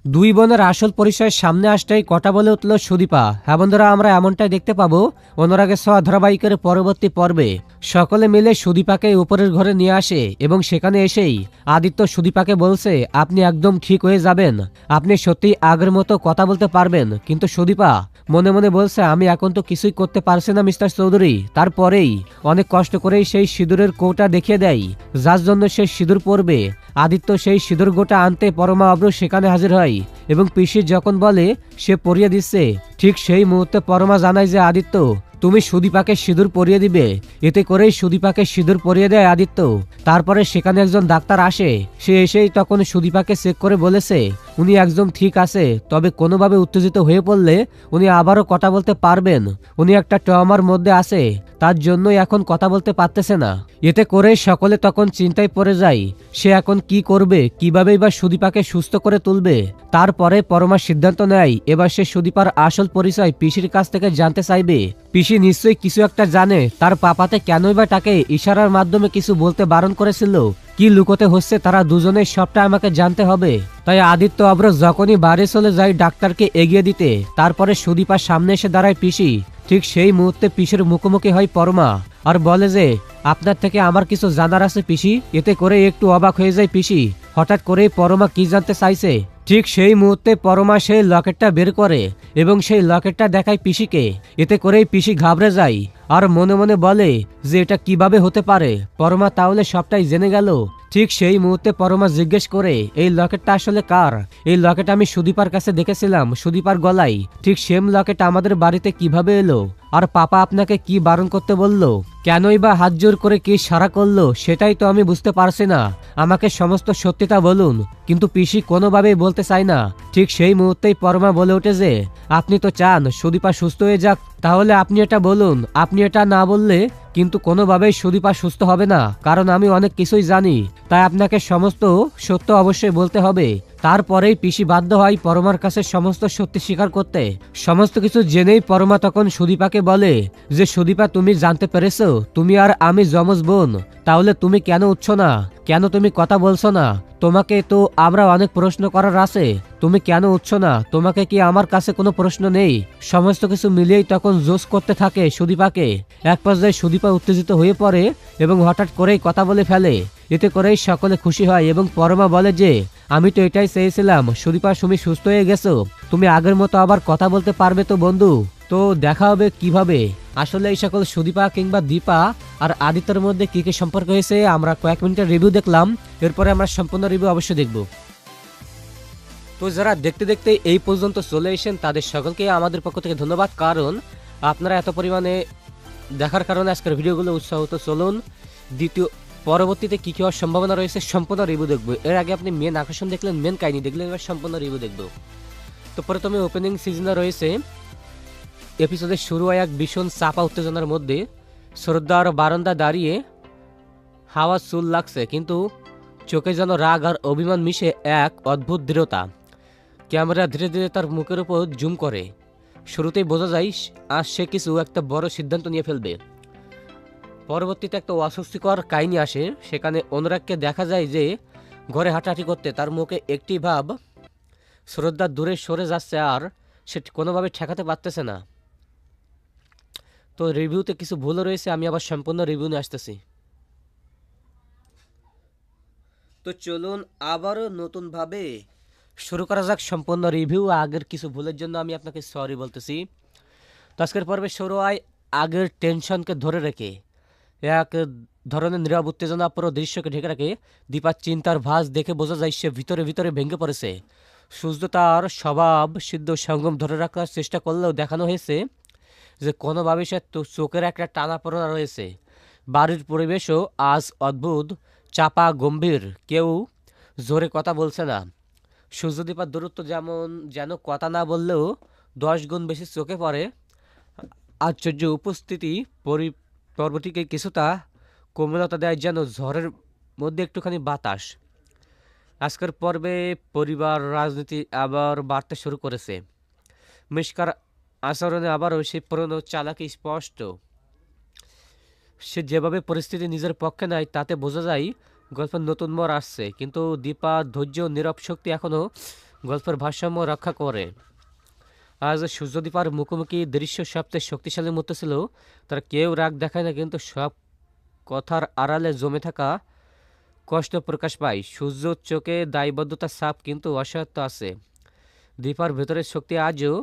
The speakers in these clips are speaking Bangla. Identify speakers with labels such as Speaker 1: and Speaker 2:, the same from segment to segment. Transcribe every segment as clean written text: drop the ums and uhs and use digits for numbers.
Speaker 1: দুই বোনের আসল পরিচয়ের সামনে আসতেই কথা বলে উঠল সুদীপা। হ্যাঁ বন্ধুরা, আমরা এমনটাই দেখতে পাবো অনুরাগের ছোঁয়া ধারাবাহিকের পরবর্তী পর্বে। সকলে মিলে সুদীপাকে উপরের ঘরে নিয়ে আসে এবং সেখানে এসেই আদিত্য সুদীপাকে বলছে, আপনি একদম ঠিক হয়ে যাবেন, আপনি সত্যি আগের মতো কথা বলতে পারবেন। কিন্তু সুদীপা মনে মনে বলছে, আমি এখন তো কিছুই করতে পারছি না মিস্টার চৌধুরী। তারপরেই অনেক কষ্ট করেই সেই সিঁদুরের কৌটা দেখিয়ে দেয়, যার জন্য সে সিঁদুর পরবে। আদিত্য সেই সিঁদুর গোটা আনতে পরমা অব্র সেখানে হাজির হয় এবং পিসি যখন বলে সে পরিয়ে দিচ্ছে, ঠিক সেই মুহূর্তে পরমা জানায় যে আদিত্য, তুমি সুদীপাকে সিঁদুর পরিয়ে দিবে। এতে করেই সুদীপাকে সিঁদুর পরিয়ে দেয় আদিত্য। তারপরে সেখানে একজন ডাক্তার আসে, সে এসেই তখন সুদীপাকে চেক করে বলেছে উনি একদম ঠিক আছে, তবে কোনোভাবে উত্তেজিত হয়ে পড়লে উনি আবারও কথা বলতে পারবেন। উনি একটা ট্রমার মধ্যে আছে, তার জন্যই এখন কথা বলতে পারতেছে না। এতে করে সকলে তখন চিন্তায় পড়ে যায়, সে এখন কি করবে, কিভাবেই বা সুদীপাকে সুস্থ করে তুলবে। তারপরে পরমা সিদ্ধান্ত নেয় এবার সে সুদীপার আসল পরিচয় পিসির কাছ থেকে জানতে চাইবে। পিসি নিশ্চয়ই কিছু একটা জানে, তার পাপাতে কেনই বা তাকে ইশারার মাধ্যমে কিছু বলতে বারণ করেছিল। কি লুকোতে হচ্ছে তারা দুজনের সবটা আমাকে জানতে হবে। তাই আদিত্য অব্র যখনই বাড়ি চলে যায় ডাক্তারকে এগিয়ে দিতে, তারপরে সুদীপার সামনে এসে দাঁড়ায় পিসি। ঠিক সেই মুহূর্তে পিসির মুখোমুখি হয় পরমা আর বলে যে, আপনার থেকে আমার কিছু জানার আছে পিসি। এতে করে একটু অবাক হয়ে যায় পিসি, হঠাৎ করে পরমা কি জানতে চাইছে। ঠিক সেই মুহূর্তে পরমা সেই লকেটটা বের করে এবং সেই লকেটটা দেখায় পিসিকে। এতে করেই পিসি ঘাবড়ে যায় আর মনে মনে বলে যে এটা কিভাবে হতে পারে, পরমা তাহলে সবটাই জেনে গেল। ঠিক সেই মুহূর্তে পরমা জিজ্ঞেস করে, এই লকেটটা আসলে কার? এই লকেট আমি সুদীপার কাছে দেখেছিলাম, সুদীপার গলায়। ঠিক সেম লকেট আমাদের বাড়িতে কিভাবে এলো? আর পাপা আপনাকে কি বারণ করতে বলল? কেনই বা হাত জোর করে কি সারা করলো সেটাই তো আমি বুঝতে পারছি না। আমাকে সমস্ত সত্যিটা বলুন। কিন্তু পিসি কোনোভাবেই বলতে চায় না। ঠিক সেই মুহূর্তেই পরমা বলে ওঠে যে, আপনি তো চান সুদীপা সুস্থ হয়ে যাক, তাহলে আপনি এটা বলুন। আপনি এটা না বললে কিন্তু কোনোভাবেই সুদীপা সুস্থ হবে না, কারণ আমি অনেক কিছুই জানি। তাই আপনাকে সমস্ত সত্য অবশ্যই বলতে হবে। তারপরেই পিসি বাধ্য হয় পরমার কাছে সমস্ত সত্যি স্বীকার করতে। সমস্ত কিছু জেনেই পরমা তখন সুদীপাকে বলে যে, সুদীপা তুমি জানতে পেরেছো তুমি আর আমি যমজ বোন, তাহলে তুমি কেন উঠছো না? কেন তুমি কথা বলছো না? তোমাকে তো আমরা অনেক প্রশ্ন করার আছে, তুমি কেন উঠছো না? তোমাকে কি আমার কাছে কোনো প্রশ্ন নেই? সমস্ত কিছু মিলিয়েই তখন জোশ করতে থাকে সুদীপাকে। এক পর্যায়ে সুদীপা উত্তেজিত হয়ে পড়ে এবং হঠাৎ করেই কথা বলে ফেলে। এতে করেই সকলে খুশি হয় এবং পরমা বলে যে, আমি তো এটাই চেয়েছিলাম সুদীপা, তুমি সুস্থ হয়ে গেছো, তুমি আগের মতো আবার কথা বলতে পারবে তো বন্ধু। তো দেখা হবে কিভাবে আসলে এই সকল সুদীপা কিংবা দীপা আর আদিত্যের মধ্যে কি কি সম্পর্ক হয়েছে আমরা কয়েক মিনিটের রিভিউ দেখলাম, এরপরে আমরা সম্পূর্ণ রিভিউ অবশ্যই দেখব। তো যারা দেখতে দেখতে এই পর্যন্ত চলে এসেন তাদের সকলকে আমাদের পক্ষ থেকে ধন্যবাদ, কারণ আপনারা এত পরিমাণে দেখার কারণে আজকের ভিডিওগুলো উৎসাহ। তো চলুন পরবর্তীতে কি কি হওয়ার সম্ভাবনা রয়েছে সম্পূর্ণ রিভিউ দেখবো। এর আগে আপনি মেন আকর্ষণ দেখলেন, মেন কাহিনী দেখলেন, এবার সম্পূর্ণ রিভিউ দেখবো। তো প্রথমে ওপেনিং সিজনে রয়েছে এপিসোডের শুরু হয় এক ভীষণ চাপা উত্তেজনার মধ্যে। শ্রদ্ধার বারান্দা দাঁড়িয়ে হাওয়া চুল লাগছে, কিন্তু চোখে যেন রাগ আর অভিমান মিশে এক অদ্ভুত দৃঢ়তা। ক্যামেরা ধীরে ধীরে তার মুখের উপর জুম করে। শুরুতেই বোঝা যায় আজ সে কিছু একটা বড় সিদ্ধান্ত নিয়ে ফেলবে। পরবর্তীতে একটা অস্বস্তিকর কাহিনী আসে। সেখানে অনুরাগকে দেখা যায় যে ঘরে হাঁটাহাঁটি করতে, তার মুখে একটি ভাব শ্রদ্ধা দূরে সরে যাচ্ছে আর সে কোনোভাবে ঠেকাতে পারতেছে না। তো রিভিউতে কিছু ভুল রয়েছে, আমি আবার সম্পূর্ণ রিভিউ নিয়ে আসতেছি। তো চলুন আবারও নতুনভাবে শুরু করা যাক সম্পূর্ণ রিভিউ। আগের কিছু ভুলের জন্য আমি আপনাকে সরি বলতেছি। তো আজকের পর্বে শুরু হয় আগের টেনশনকে ধরে রেখে এক ধরনের নীরব উত্তেজনা পুরো দৃশ্যকে ঢেকে রাখে। দীপার চিন্তার ভাঁজ দেখে বোঝা যায় সে ভিতরে ভিতরে ভেঙে পড়েছে। সূর্য তার স্বভাব সিদ্ধ সঙ্গম ধরে রাখার চেষ্টা করলেও দেখানো হয়েছে যে কোনোভাবে সে চোখের একটা টানাপোড়েন রয়েছে। বাড়ির পরিবেশও আজ অদ্ভুত চাপা গম্ভীর, কেউ জোরে কথা বলছে না। সূর্যদীপার দূরত্ব যেন কথা না বললেও 10 গুণ বেশি চোখে পড়ে। আশ্চর্য উপস্থিতি পর্বটিকে কিছুটা কোমলতা দেয়, যেন ঝড়ের মধ্যে একটুখানি বাতাস। আজকের পর্বে পরিবার রাজনীতি আবার বাড়তে শুরু করেছে। মিশকার আচরণে আবারও সেই পুরনো চালাকি স্পষ্ট। সে যেভাবে পরিস্থিতি নিজের পক্ষে নেয় তাতে বোঝা যায় গল্পের নতুন মোড় আসছে। কিন্তু দীপা ধৈর্য নীরব শক্তি এখনও গল্পের ভারসাম্য রক্ষা করে। আজ সূর্যদীপার মুখোমুখি দৃশ্য সবচেয়ে শক্তিশালী মুহূর্ত ছিল। তারা কেউ রাগ দেখায় না, কিন্তু সব কথার আড়ালে জমে থাকা কষ্ট প্রকাশ পায়। সূর্যর চোখে দায়বদ্ধতার ছাপ কিন্তু অসহায়ত্ব আছে। দীপার ভেতরের শক্তি আজও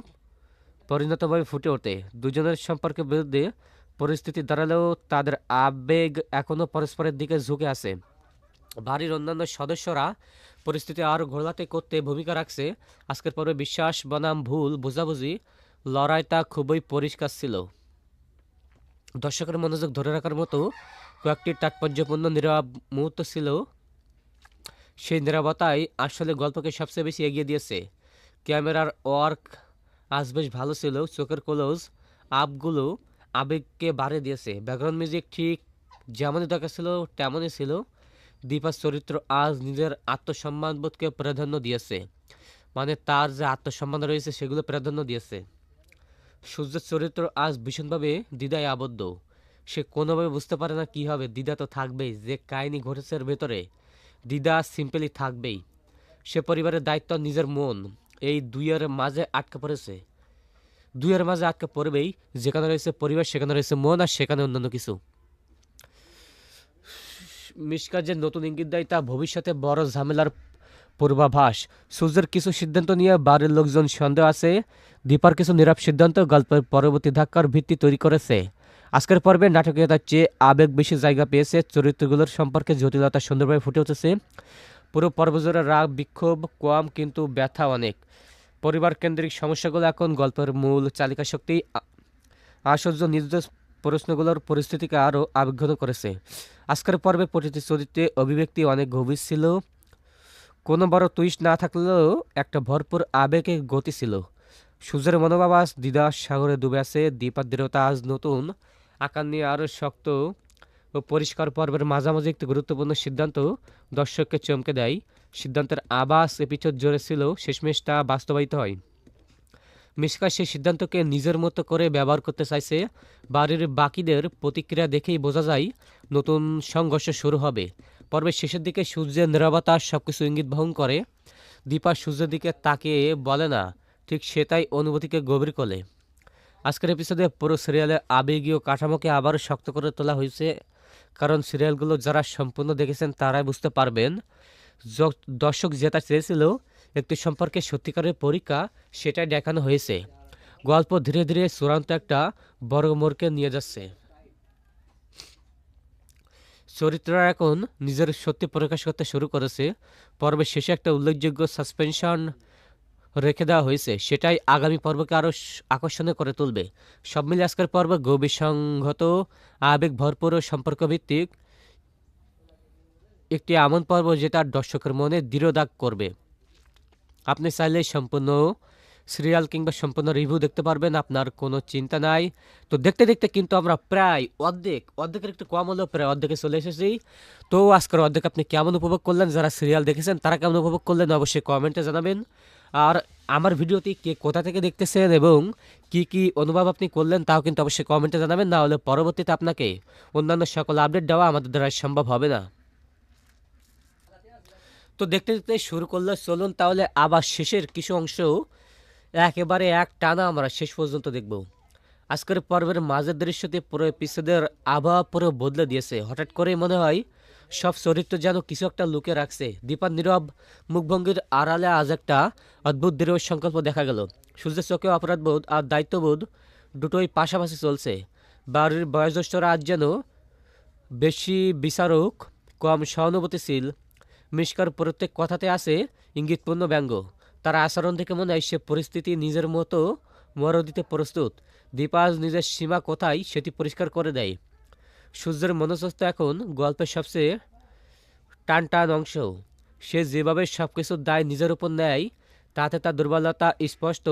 Speaker 1: পরিণতভাবে ফুটে ওঠে। দুজনের সম্পর্কের বিরুদ্ধে পরিস্থিতি দাঁড়ালেও তাদের আবেগ এখনও পরস্পরের দিকে ঝুঁকে আছে। বাড়ির অন্যান্য সদস্যরা পরিস্থিতি আরও ঘোলাটে করতে ভূমিকা রাখছে। আজকের পর্বে বিশ্বাস বনাম ভুল বোঝাবুঝি লড়াইটা খুবই পরিষ্কার ছিল। দর্শকের মনোযোগ ধরে রাখার মতো কয়েকটি তাৎপর্যপূর্ণ নীরব মুহূর্ত ছিল। সেই নীরবতাই আসলে গল্পকে সবচেয়ে বেশি এগিয়ে দিয়েছে। ক্যামেরার ওয়ার্ক আজ বেশ ভালো ছিল। চোখের ক্লোজ আপগুলো আবেগকে বাড়িয়ে দিয়েছে। ব্যাকগ্রাউন্ড মিউজিক ঠিক যেমনই দরকার ছিল তেমনই ছিল। দীপার চরিত্র আজ নিজের আত্মসম্মানবোধকে প্রাধান্য দিয়েছে, মানে তার যে আত্মসম্মান রয়েছে সেগুলো প্রাধান্য দিয়েছে। সূর্যের চরিত্র আজ ভীষণভাবে দ্বিধায় আবদ্ধ। সে কোনোভাবে বুঝতে পারে না কী হবে। দ্বিধা তো থাকবেই, যে কাহিনী ঘটেছে এর ভেতরে দ্বিধা সিম্পলি থাকবেই। সে পরিবারের দায়িত্ব, নিজের মন, এই দুইয়ের মাঝে আটকে পড়েছে। দুইয়ের মাঝে আটকে পড়বেই। যেখানে রয়েছে পরিবার সেখানে রয়েছে মন, আর সেখানে অন্যান্য কিছু। মিশকা যে নতুন ইঙ্গিত দেয় তা ভবিষ্যতে বড় ঝামেলার পূর্বাভাস। সূর্যের কিছু সিদ্ধান্ত নিয়ে বাড়ির লোকজন সন্দেহ আছে। দীপার কিছু নীরব সিদ্ধান্ত গল্পের পরবর্তী ধাক্কার ভিত্তি তৈরি করেছে। আজকের পর্বে নাটকীয়তার চেয়ে আবেগ বেশি জায়গা পেয়েছে। চরিত্রগুলোর সম্পর্কে জটিলতা সুন্দরভাবে ফুটে উঠেছে। পুরো পর্ব জুড়ে রাগ বিক্ষোভ কম, কিন্তু ব্যথা অনেক। পরিবার কেন্দ্রিক সমস্যাগুলো এখন গল্পের মূল চালিকা শক্তি। আশ্চর্য নির্দেশ প্রশ্নগুলোর পরিস্থিতিকে আরও আবেগঘন করেছে। আজকের পর্বে প্রতিটি চরিত্রে অভিব্যক্তি অনেক গভীর ছিল। কোনো বড় টুইস্ট না থাকলেও একটা ভরপুর আবেগে গতি ছিল। সূর্যের মনোভাব আজ দ্বিধা সাগরে ডুবে আছে। দীপার দৃঢ়তা আজ নতুন আকার নিয়ে আরও শক্ত ও পরিষ্কার। পর্বের মাঝামাঝি একটি গুরুত্বপূর্ণ সিদ্ধান্ত দর্শককে চমকে দেয়। সিদ্ধান্তের আভাস এপিসোড জোরে ছিল, শেষমেশ তা বাস্তবায়িত হয়। মিশকা সেই সিদ্ধান্তকে নিজের মতো করে ব্যবহার করতে চাইছে। বাড়ির বাকিদের প্রতিক্রিয়া দেখেই বোঝা যায় নতুন সংঘর্ষ শুরু হবে। পর্বের শেষের দিকে সূর্যের নীরবতা সবকিছু ইঙ্গিত বহন করে। দীপা সূর্যের দিকে তাকিয়ে বলে না, ঠিক সেটাই অনুভূতিকে গভীর করে। আজকের এপিসোডে পুরো সিরিয়ালের আবেগীয় কাঠামোকে আবারও শক্ত করে তোলা হয়েছে। কারণ সিরিয়ালগুলো যারা সম্পূর্ণ দেখেছেন তারাই বুঝতে পারবেন দর্শক যেটা চেয়েছিল, একটি সম্পর্কে সত্যিকারের পরীক্ষা, সেটাই দেখানো হয়েছে। গল্প ধীরে ধীরে চূড়ান্ত একটা বড় মোড়কে নিয়ে যাচ্ছে। চরিত্ররা এখন নিজের সত্যি প্রকাশ করতে শুরু করেছে। পর্বের শেষে একটা উল্লেখযোগ্য সাসপেনশন রেখে দেওয়া হয়েছে, সেটাই আগামী পর্বকে আরও আকর্ষণীয় করে তুলবে। সব মিলে আজকের পর্ব গভীর সংহত, আবেগ ভরপুর ও সম্পর্কভিত্তিক একটি এমন পর্ব যেটা দর্শকের মনে দৃঢ় দাগ করবে। আপনি চাইলে সম্পূর্ণ সিরিয়াল কিংবা সম্পূর্ণ রিভিউ দেখতে পারবেন, আপনার কোনো চিন্তা নাই। তো দেখতে দেখতে কিন্তু আমরা প্রায় অর্ধেকের একটু কম হলেও প্রায় অর্ধেকে চলে এসেছি। তো আজকের অর্ধেক আপনি কেমন উপভোগ করলেন, যারা সিরিয়াল দেখেছেন তারা কেমন উপভোগ করলেন অবশ্যই কমেন্টে জানাবেন। আর আমার ভিডিওটি কে কোথা থেকে দেখতেছেন এবং কি কি অনুভব আপনি করলেন তাও কিন্তু অবশ্যই কমেন্টে জানাবেন, না হলে পরবর্তীতে আপনাকে অন্যান্য সকল আপডেট দেওয়া আমাদের দ্বারা সম্ভব হবে না। তো দেখতে দেখতে শুরু করলে চলুন তাহলে আবার শেষের কিছু অংশ একেবারে এক টানা আমরা শেষ পর্যন্ত দেখব। আজকের পর্বের মাঝের দৃশ্যতে পুরো এপিসোডের আবহাওয়া পুরো বদলে দিয়েছে। হঠাৎ করেই মনে হয় সব চরিত্র যেন কিছু একটা লুকে রাখছে। দীপার নীরব মুখভঙ্গির আড়ালে আজ একটা অদ্ভুত দৃঢ় সংকল্প দেখা গেল। সূর্যের চোখে অপরাধবোধ আর দায়িত্ববোধ দুটোই পাশাপাশি চলছে। বাড়ির বয়োজ্যেষ্ঠরা আজ যেন বেশি বিচারক, কম সহানুভূতিশীল। মিশকার প্রত্যেক কথাতে আছে ইঙ্গিতপূর্ণ ব্যঙ্গ। তার আচরণ থেকে মনে হয় সে পরিস্থিতি নিজের মতো মরণ দিতে প্রস্তুত। দীপা আজ নিজের সীমা কোথায় সেটি পরিষ্কার করে দেয়। সূর্যের মনোস্বাস্থ্য এখন গল্পের সবচেয়ে টান টান অংশ। সে যেভাবে সব কিছুর দায় নিজের উপর নেয় তাতে তার দুর্বলতা স্পষ্ট।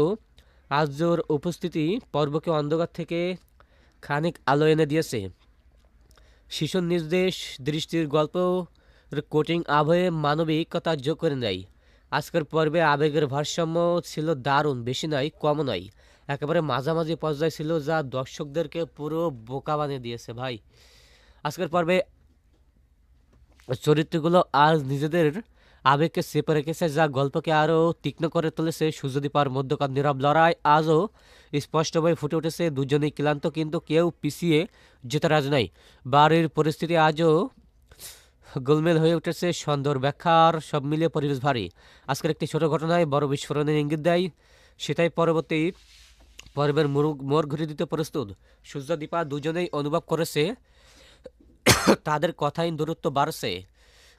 Speaker 1: আজ ওর উপস্থিতি পর্বকে অন্ধকার থেকে খানিক আলো এনে দিয়েছে। শিশুর নির্দেশ দৃষ্টির গল্প কোটিং আবহে মানবিকতা যোগ করে নেয়। আজকের পর্বে আবেগের ভারসাম্য ছিল দারুণ, বেশি নয় কমও নয়, একেবারে মাঝামাঝি পর্যায়ে ছিল, যা দর্শকদেরকে পুরো বোকা বানিয়ে দিয়েছে ভাই। আজকের পর্বে চরিত্রগুলো আজ নিজেদের আবেগকে চেপে রেখেছে, যা গল্পকে আরও তীক্ষ্ণ করে তুলেছে। সূর্যদীপার মধ্যকার নীরব লড়াই আজও স্পষ্টভাবে ফুটে উঠেছে। দুজনেই ক্লান্ত, কিন্তু কেউ পিছিয়ে যেতে রাজি নাই। বাড়ির পরিস্থিতি আজও গোলমেল হয়ে উঠেছে, সন্দেহর ব্যাখ্যার সব মিলিয়ে পরিবেশ ভারী। আজকের একটি ছোট ঘটনায় বড় বিস্ফোরণের ইঙ্গিত দেয়, সেটাই পরবর্তী পর্বের মোড় ঘুরিয়ে দিতে প্রস্তুত। সূর্য দীপা দুজনেই অনুভব করেছে তাদের কথাই দূরত্ব বাড়ছে,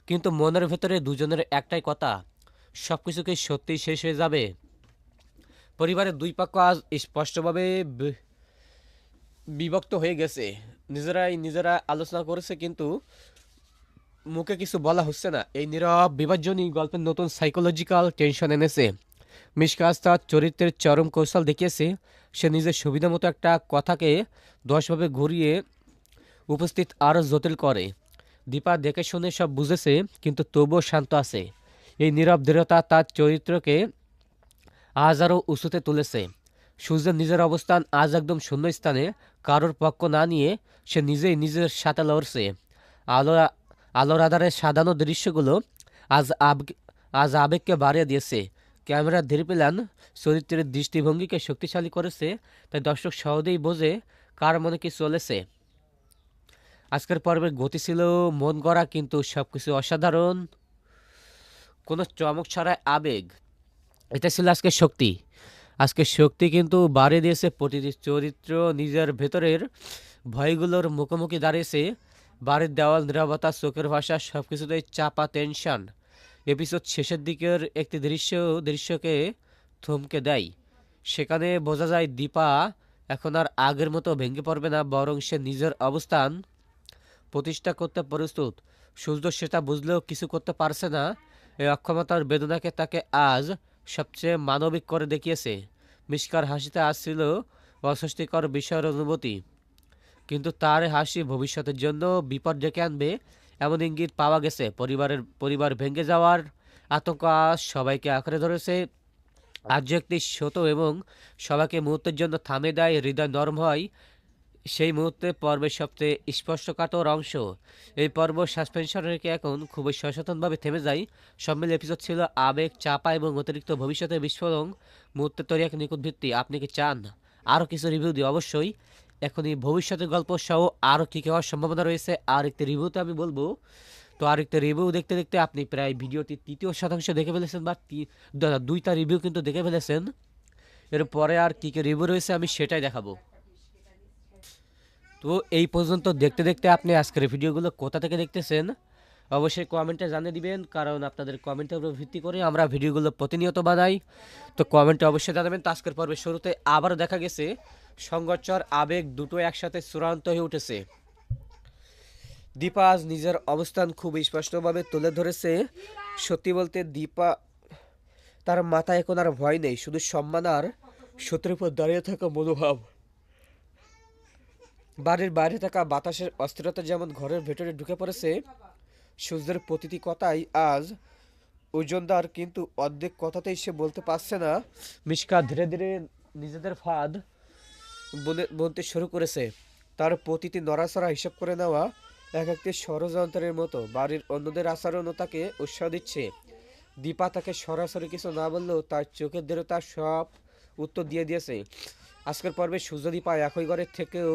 Speaker 1: কিন্তু মনের ভেতরে দুজনের একটাই কথা, সব কিছুকে সত্যি শেষ হয়ে যাবে। পরিবারের দুই পক্ষ আজ স্পষ্টভাবে বিভক্ত হয়ে গেছে। নিজেরা আলোচনা করেছে, কিন্তু মুখে কিছু বলা হচ্ছে না। এই নীরব বিভাজনই গল্পের নতুন সাইকোলজিক্যাল টেনশন এনেছে। মিশকাজ তার চরিত্রের চরম কৌশল দেখিয়েছে। সে নিজের সুবিধা মতো একটা কথাকে 10ভাবে ঘুরিয়ে উপস্থিত আরও জটিল করে। দীপা দেখে শুনে সব বুঝেছে, কিন্তু তবুও শান্ত আছে। এই নীরব দৃঢ়তা তার চরিত্রকে আজ আরও উঁচুতে তুলেছে। সূর্যের নিজের অবস্থান আজ একদম শূন্য স্থানে, কারোর পক্ষ না নিয়ে সে নিজেই নিজের সাথে লড়ছে। আলো আলোর আধারে সাজানো দৃশ্যগুলো আজ আজ আবেগকে বাড়িয়ে দিয়েছে। ক্যামেরার ধীর প্ল্যান চরিত্রের দৃষ্টিভঙ্গিকে শক্তিশালী করেছে, তাই দর্শক সহজেই বোঝে কার মনে কি চলেছে। আজকের পর্বের গতি ছিল মন গড়া, কিন্তু সবকিছু অসাধারণ, কোনো চমক ছাড়াই আবেগ। এটা ছিল আজকের শক্তি। আজকের শক্তি কিন্তু বাড়িয়ে দিয়েছে। প্রতিটি চরিত্র নিজের ভেতরের ভয়গুলোর মুখোমুখি দাঁড়িয়েছে। বাড়ির দেওয়াল, নীরবতা, চোখের ভাষা, সব কিছুতেই চাপা টেনশন। এপিসোড শেষের দিকের একটি দৃশ্যকে থমকে দেয়। সেখানে বোঝা যায় দীপা এখন আর আগের মতো ভেঙে পড়বে না, বরং সে নিজের অবস্থান প্রতিষ্ঠা করতে প্রস্তুত। সূর্য সেটা বুঝলেও কিছু করতে পারছে না। এই অক্ষমতার বেদনাকে তাকে আজ সবচেয়ে মানবিক করে দেখিয়েছে। মিশকার হাসিতে আসছিল অস্বস্তিকর বিষয়ের অনুভূতি, কিন্তু তার হাসি ভবিষ্যতের জন্য বিপদ ডেকে আনবে এমন ইঙ্গিত পাওয়া গেছে। পরিবার ভেঙে যাওয়ার আতঙ্ক আজ সবাইকে আঁকড়ে ধরেছে। আজ যে একটি ছোট এবং সবাইকে মুহূর্তের জন্য থামে দেয়, হৃদয় নরম হয়, সেই মুহূর্তে পর্বের সবচেয়ে স্পর্শকাতর অংশ। এই পর্ব সাসপেনশন রেখে এখন খুবই সচেতনভাবে থেমে যায়। সব মিলে এপিসোড ছিল আবেগ, চাপা এবং অতিরিক্ত ভবিষ্যতের বিস্ফোরণ মুহূর্তে তৈরি এক নিখুঁত ভিত্তি। আপনি কি চান আরও কিছু রিভিউ দিই? অবশ্যই। এখনই ভবিষ্যতের গল্প সহ আরও কী কী হওয়ার সম্ভাবনা রয়েছে আর একটি রিভিউতে আমি বলবো। তো আরেকটা রিভিউ দেখতে দেখতে আপনি প্রায় ভিডিওটি 3য় শতাংশ দেখে ফেলেছেন, বা 2টা রিভিউ কিন্তু দেখে ফেলেছেন। এরপরে আর কী কী রিভিউ রয়েছে আমি সেটাই দেখাবো। তো এই পর্যন্ত দেখতে দেখতে আপনি আজকের ভিডিওগুলো কোথা থেকে দেখতেছেন অবশ্যই কমেন্টে জানিয়ে দিবেন, কারণ আপনাদের কমেন্টের উপর ভিত্তি করে আমরা ভিডিওগুলো প্রতিনিয়ত বানাই। তো কমেন্টে অবশ্যই জানাবেন। তো আজকের পর্বের শুরুতে আবারও দেখা গেছে সংঘর্ষ আবেগ দুটো একসাথে চূড়ান্ত হয়ে উঠেছে। দীপা আজ নিজের অবস্থান খুব স্পষ্টভাবে তুলে ধরেছে। সত্যি বলতে দীপা তার মাথায় এখন আর ভয় নেই, শুধু সম্মান আর সত্যের উপর দাঁড়িয়ে থাকা মনোভাব। বাড়ির বাইরে থাকা বাতাসের অস্থিরতা যেমন ঘরের ভেতরে ঢুকে পড়েছে। সূর্যের প্রতিটি কথাই আজ ওজনদার, কিন্তু অর্ধেক কথাতেই সে বলতে পারছে না। মিশকা ধীরে ধীরে নিজেদের ফাঁদ বলতে শুরু করেছে। তার প্রতিটি নড়াচড়া হিসাব করে নেওয়া এক একটি ষড়যন্ত্রের মতো। বাড়ির অন্যদের আচরণও তাকে উৎসাহ দিচ্ছে। দীপা তাকে সরাসরি কিছু না বললেও তার চোখের দৃঢ়তা সব উত্তর দিয়ে দিয়েছে। আজকের পর্বে সূর্যদীপা একই ঘরের থেকেও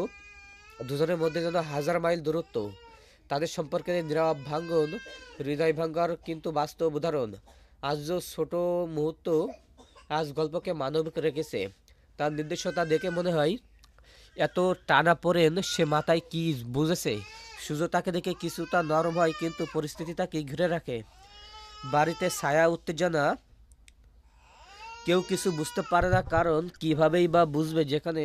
Speaker 1: দুজনের মধ্যে যেন হাজার মাইল দূরত্ব। তাদের সম্পর্কের নীরব ভাঙ্গন হৃদয় ভাঙ্গার কিন্তু বাস্তব উদাহরণ। আজ যে ছোট মুহূর্ত আজ গল্পকে মানবিক রেখেছে। তার নির্দেশতা দেখে মনে হয় এত টানা পড়েন সে মাথায় কি বুঝেছে। সূর্য তাকে দেখে কিছুটা নরম হয়, কিন্তু পরিস্থিতি তাকে ঘিরে রাখে। বাড়িতে ছায়া, উত্তেজনা, কেউ কিছু বুঝতে পারে না, কারণ কিভাবেই বা বুঝবে যেখানে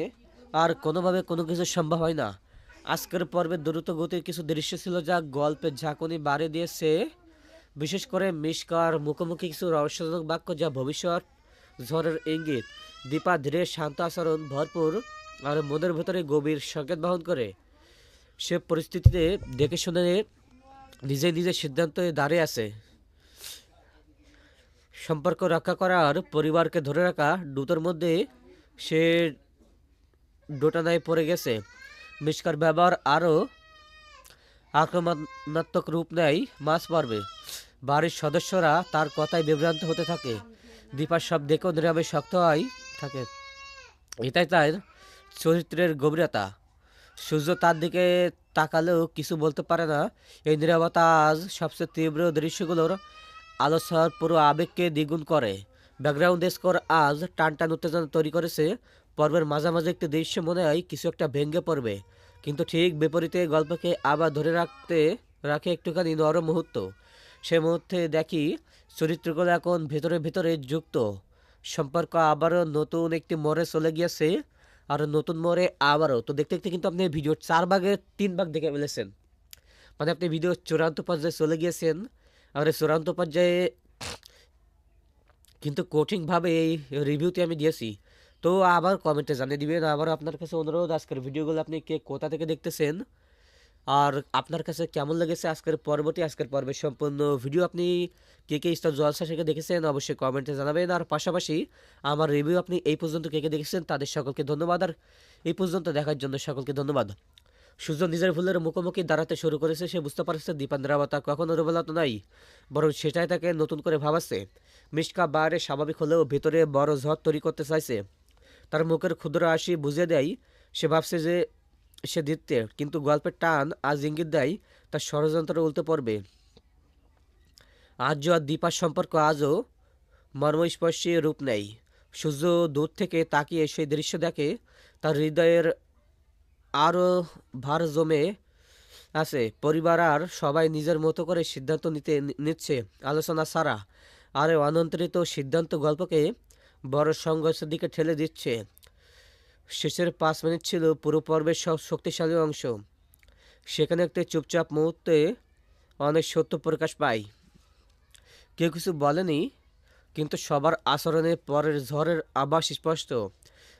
Speaker 1: আর কোনোভাবে কোনো কিছু সম্ভব হয় না। আজকের পর্বে দ্রুত গতির কিছু দৃশ্য ছিল যা গল্পের ঝাঁকুনি বাড়িয়ে দিয়েছে। বিশেষ করে মিশকার মুখোমুখি কিছু রহস্যজনক বাক্য যা ভবিষ্যৎ ঝড়ের ইঙ্গিত। দীপা ধীরে, শান্ত আচরণ ভরপুর আর মনের ভেতরে গভীর সংকেত বহন করে। সে পরিস্থিতিতে দেখে শুনে নিজে নিজের সিদ্ধান্তে দাঁড়িয়ে আছে। সম্পর্ক রক্ষা করার পরিবারকে ধরে রাখা দুটোর মধ্যে সে দোটানায় পড়ে গেছে। মিশকার ব্যবহার আরও আক্রমণাত্মক রূপ নেয় মাঝ পর্বে। বাড়ির সদস্যরা তার কথায় বিভ্রান্ত হতে থাকে। দীপার সব দেখেও নীরবে শক্ত হয় থাকে। এটাই তার চরিত্রের গভীরতা। সূর্য তার দিকে তাকালেও কিছু বলতে পারে না। এই নীরবতা আজ সবচেয়ে তীব্র দৃশ্যগুলোর আলোচনার পুরো আবেগকে দ্বিগুণ করে। ব্যাকগ্রাউন্ড স্কোর আজ টান টান উত্তেজনা তৈরি করেছে। পর্বের মাঝামাঝি একটি দৃশ্য মনে হয় কিছু একটা ভেঙে পড়বে, কিন্তু ঠিক বিপরীতে গল্পকে আবার ধরে রাখে একটুখানি নরম মুহূর্ত। সে মুহূর্তে দেখি চরিত্রগুলো এখন ভেতরে ভেতরে যুক্ত। সম্পর্ক আবারও নতুন একটি মোড়ে চলে গিয়েছে, আর নতুন মোড়ে আবারও। তো দেখতে দেখতে কিন্তু আপনি ভিডিও 4 ভাগের 3 ভাগ দেখে ফেলেছেন। মানে আপনি ভিডিও চূড়ান্ত পর্যায়ে চলে গিয়েছেন। আর এই চূড়ান্ত পর্যায়ে কিন্তু কঠিনভাবে এই রিভিউতে আমি দিয়েছি। তো আবার কমেন্টে জানিয়ে দিবেন। আবার আপনার কাছে অনুরোধ, আজকের ভিডিওগুলো আপনি কে কোথা থেকে দেখতেছেন, আর আপনার কাছে কেমন লেগেছে আজকের পর্বের সম্পূর্ণ ভিডিও। আপনি কে কে স্টার জলসা থেকে দেখেছেন অবশ্যই কমেন্টে জানাবেন। আর পাশাপাশি আমার রিভিউ আপনি এই পর্যন্ত কে কে দেখেছেন তাদের সকলকে ধন্যবাদ। আর এই পর্যন্ত দেখার জন্য সকলকে ধন্যবাদ। সূর্য নিজের ভুলের মুখোমুখি দাঁড়াতে শুরু করেছে। সে বুঝতে পারছে দীপান নিরাপত্তা কখনো দুর্বলতা নাই, বরং সেটাই তাকে নতুন করে ভাবাচ্ছে। মিশকা বাইরে স্বাভাবিক হলেও ভিতরে বড় ঝড় তৈরি করতে চাইছে। তার মুখের ক্ষুদ্র হাসি বুঝিয়ে দেয় সে ভাবছে যে সে জিততে, কিন্তু গল্পের টান আজ ইঙ্গিত দেয় তার ষড়যন্ত্র উল্টে পড়বে। আজও আর দীপার সম্পর্ক আজও মর্মস্পর্শী রূপ নেয়। সূর্য দূর থেকে তাকিয়ে সেই দৃশ্য দেখে, তার হৃদয়ের আরও ভার জমে আছে। পরিবার আর সবাই নিজের মতো করে সিদ্ধান্ত নিচ্ছে আলোচনা ছাড়া। আর এই অনিয়ন্ত্রিত সিদ্ধান্ত গল্পকে বড় সংঘর্ষের দিকে ঠেলে দিচ্ছে। শেষের 5 মিনিট ছিল পুরো পর্বের সব শক্তিশালী অংশ। সেখানে একটি চুপচাপ মুহূর্তে অনেক সত্য প্রকাশ পায়। কেউ কিছু বলেনি, কিন্তু সবার আচরণে পরের ঝড়ের আভাস স্পষ্ট।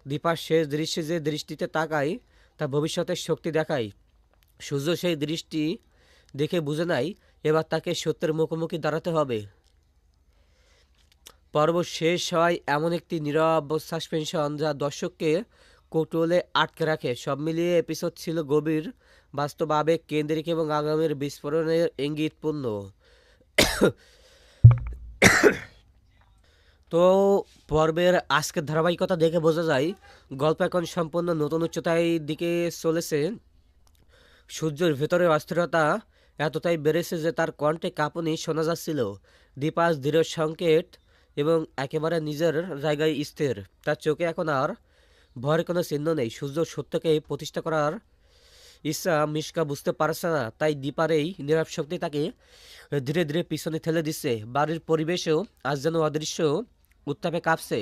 Speaker 1: দীপার শেষ দৃশ্যে যে দৃষ্টিতে তাকায় তা ভবিষ্যতের শক্তি দেখায়। সূর্য সেই দৃষ্টি দেখে বুঝে নাই এবার তাকে সত্যের মুখোমুখি দাঁড়াতে হবে। পর্ব শেষ হয় এমন একটি নীরব সাসপেনশন যা দর্শককে কৌতূহলে আটকে রাখে। সব মিলিয়ে এপিসোড ছিল গভীর, বাস্তব, আবেগ কেন্দ্রিক এবং আগামীর বিস্ফোরণের ইঙ্গিতপূর্ণ। তো পর্বের আজকের ধারাবাহিকতা দেখে বোঝা যায় গল্প এখন সম্পূর্ণ নতুন উচ্চতায় দিকে চলেছে। সূর্যের ভেতরে অস্থিরতা এতটাই বেড়েছে যে তার কণ্ঠে কাঁপুনি শোনা যাচ্ছিল। দীপাস দৃঢ় সংকেত এবং একেবারে নিজের জায়গায় স্থির। তার চোখে এখন আর ভয়ের কোনো চিহ্ন নেই। সূর্য সত্যকে প্রতিষ্ঠা করার ইচ্ছা মিশকা বুঝতে পারছে না, তাই দীপার এই নীরব শক্তি তাকে ধীরে ধীরে পিছনে ঠেলে দিচ্ছে। বাড়ির পরিবেশেও আজ যেন অদৃশ্য উত্তাপে কাঁপছে।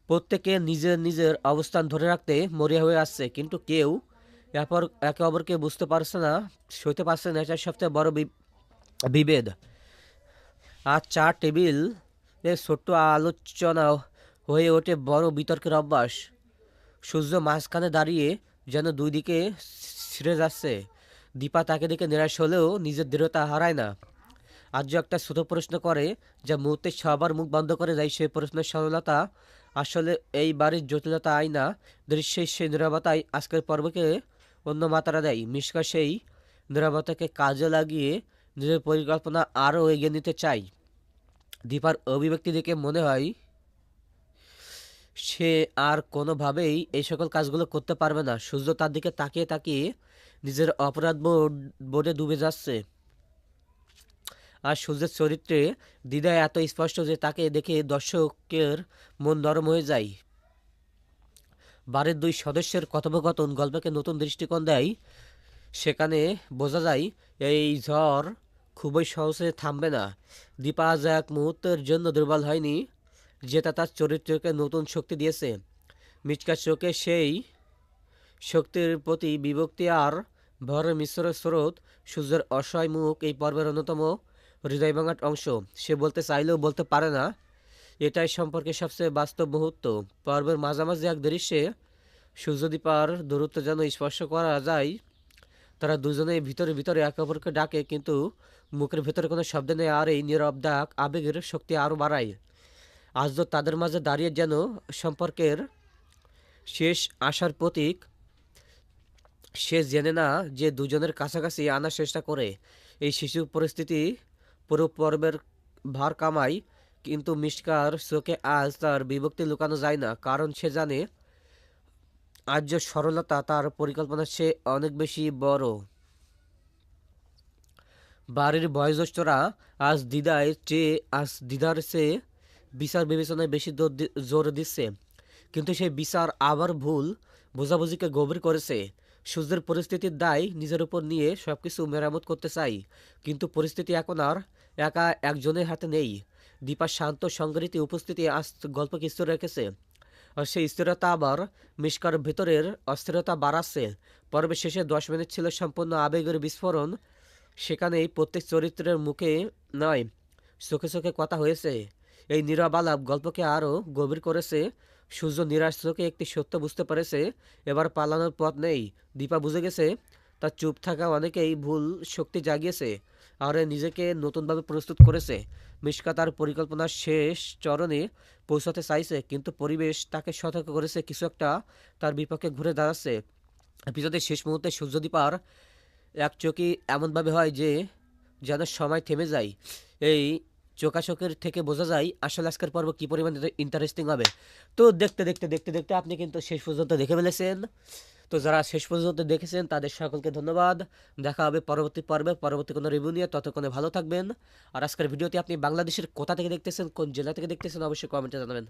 Speaker 1: প্রত্যেকে নিজের নিজের অবস্থান ধরে রাখতে মরিয়া হয়ে আসছে, কিন্তু কেউ একে অপরকে বুঝতে পারছে না, সইতে পারছে না। এটাই সবচেয়ে বড় বিভেদ। আর চার টেবিল ছোট্ট আলোচনা হয়ে ওঠে বড় বিতর্কের অভ্যাস। সূর্য মাঝখানে দাঁড়িয়ে যেন দুই দিকে ছিঁড়ে যাচ্ছে। দীপা তাকে দেখে নিরাশ হলেও নিজের দৃঢ়তা হারায় না। আর্য একটা ছোট প্রশ্ন করে যা মুহূর্তে সবার মুখ বন্ধ করে দেয়। সেই প্রশ্নের সরলতা আসলে এই বাড়ির জটিলতা আয়না। দৃশ্যের সেই নীরবতাই আজকের পর্বকে অন্য মাত্রা দেয়। মিশকা সেই নীরবতাকে কাজে লাগিয়ে নিজের পরিকল্পনা আরও এগিয়ে নিতে চায়। দীপার অভিব্যক্তি দেখে মনে হয় সে আর কোনোভাবেই এই সকল কাজগুলো করতে পারবে না। সূর্য তার দিকে তাকিয়ে তাকিয়ে নিজের অপরাধ বোধে ডুবে যাচ্ছে। আর সূর্যের চরিত্রে দ্বিধা এত স্পষ্ট যে তাকে দেখে দর্শকের মন নরম হয়ে যায়। বাড়ির দুই সদস্যের কথোপকথন গল্পকে নতুন দৃষ্টিকোণ দেয়। সেখানে বোঝা যায় এই ঝড় খুবই সহজে থামবে না। দীপা আজ এক মুহূর্তের জন্য দুর্বল হয়নি, যেটা তার চরিত্রকে নতুন শক্তি দিয়েছে। মিচকার চোখে সেই শক্তির প্রতি বিভক্তি আর ভয়ের মিশ্র স্রোত। সূর্যের অসহায় মুখ এই পর্বের অন্যতম হৃদয় ভাঙার অংশ। সে বলতে চাইলেও বলতে পারে না। এটাই সম্পর্কে সবচেয়ে বাস্তব মুহূর্ত। পর্বের মাঝামাঝি এক দৃশ্যে সূর্যদীপার দূরত্ব যেন স্পর্শ করা যায়। তারা দুজনেই ভিতরে ভিতরে একে অপরকে ডাকে, কিন্তু মুখের ভেতরে কোনো শব্দ নেই। আর এই নীরব ডাক আবেগের শক্তি আরও বাড়ায়। আজ তো তাদের মাঝে দাঁড়িয়ে যেন সম্পর্কের শেষ আশার প্রতীক। সে জেনে না যে দুজনের কাছাকাছি আনার চেষ্টা করে। এই শিশু পরিস্থিতি পুরো পর্বের ভার কামায়, কিন্তু মিশকার চোখে আজ তার বিভক্তি লুকানো যায় না, কারণ সে জানে আজ যে সরলতা তার পরিকল্পনার চেয়ে অনেক বেশি বড়। বাড়ির বয়োজ্যেষ্ঠরা আজ দিদার চেয়ে বিচার বিবেচনায় বেশি জোর দিচ্ছে, কিন্তু সেই বিচার আবার ভুল বোঝাবুঝিকে গভীর করেছে। সূর্যের পরিস্থিতির দায় নিজের উপর নিয়ে সবকিছু মেরামত করতে চাই, কিন্তু পরিস্থিতি এখন আর একা একজনের হাতে নেই। দীপা শান্ত সংগঠিত উপস্থিতি আজ গল্পকে স্থির রেখেছে, আর সেই স্থিরতা আবার মিশকার ভেতরের অস্থিরতা বাড়াচ্ছে। পর্বের শেষে 10 মিনিট ছিল সম্পূর্ণ আবেগের বিস্ফোরণ। সেখানেই প্রত্যেক চরিত্রের মুখে নয়, চোখে চোখে কথা হয়েছে। এই নীরব আলাপ গল্পকে আরও গভীর করেছে। সূর্য নিরাশ চোখে একটি সত্য বুঝতে পেরেছে, এবার পালানোর পথ নেই। দীপা বুঝে গেছে তার চুপ থাকা অনেকেই ভুল শক্তি জাগিয়েছে আর নিজেকে নতুনভাবে প্রস্তুত করেছে। মিশকা তার পরিকল্পনার শেষ চরণে পৌঁছাতে চাইছে, কিন্তু পরিবেশ তাকে সতর্ক করেছে কিছু একটা তার বিপক্ষে ঘুরে দাঁড়াচ্ছে। এপিসোডের শেষ মুহূর্তে সূর্যদীপার এক চোখই এমনভাবে হয় যে যেন সময় থেমে যায়। এই চোখাচোখের থেকে বোঝা যায় আসলে আজকের পর্ব কী পরিমাণে ইন্টারেস্টিং হবে। তো দেখতে দেখতে দেখতে দেখতে আপনি কিন্তু শেষ পর্যন্ত দেখে ফেলেছেন। তো যারা শেষ পর্যন্ত দেখেছেন তাদের সকলকে ধন্যবাদ। দেখা হবে পরবর্তী পর্বে পরবর্তী কোনো রিভিউ নিয়ে। ততক্ষণে ভালো থাকবেন। আর আজকের ভিডিওটি আপনি বাংলাদেশের কোথা থেকে দেখতেছেন, কোন জেলা থেকে দেখতেছেন, অবশ্যই কমেন্টে জানাবেন।